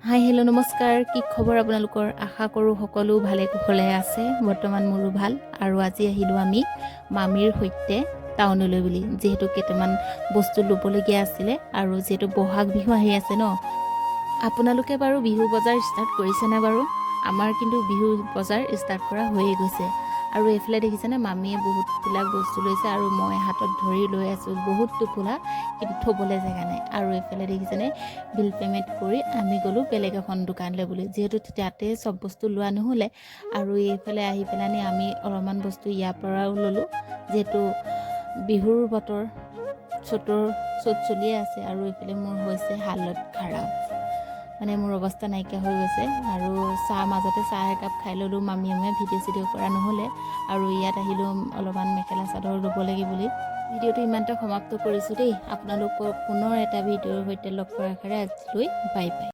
Hi hello' নমস্কাৰ, কি খবৰ আপোনালোকৰ? আশা কৰোঁ সকলো ভালে কুশলে আছে। বৰ্তমান মোৰো ভাল। আৰু আজি আহিলোঁ আমি মামীৰ সৈতে টাউনলৈ বুলি, যিহেতু কেইটামান বস্তু ল'বলগীয়া আছিলে। আৰু যিহেতু বহাগ বিহু আহি আছে ন, আপোনালোকে বাৰু বিহু বজাৰ ষ্টাৰ্ট কৰিছেনে বাৰু? আমাৰ কিন্তু বিহু বজাৰ ষ্টাৰ্ট কৰা হৈয়ে গৈছে। আৰু এইফালে দেখিছেনে, মামীয়ে বহুতবিলাক বস্তু লৈছে আৰু মই হাতত ধৰি লৈ আছোঁ বহুত টোপোলা, কিন্তু থ'বলৈ জেগা নাই। আৰু এইফালে দেখিছেনে, বিল পে'মেণ্ট কৰি আমি গ'লোঁ বেলেগ এখন দোকানলৈ বুলি, যিহেতু তাতে চব বস্তু লোৱা নহ'লে। আৰু এইফালে আহি পেলানি আমি অলপমান বস্তু ইয়াৰ পৰাও ল'লোঁ, যিহেতু বিহুৰ বতৰ, চ'ত চলিয়ে আছে। আৰু এইফালে মোৰ হৈছে হালত খাৰাপ, মানে মোৰ অৱস্থা নাইকিয়া হৈ গৈছে। আৰু মাজতে চাহ একাপ খাই ল'লোঁ, মামীয়ে মই ভিডিঅ' কৰা নহ'লে। আৰু ইয়াত আহিলোঁ অলপমান মেখেলা চাদৰ ল'ব লাগে বুলি। ভিডিঅ'টো ইমানতে সমাপ্ত কৰিছোঁ দেই। আপোনালোকক পুনৰ এটা ভিডিঅ'ৰ সৈতে লগ কৰাৰ আশাৰে আজিলৈ বাই বাই।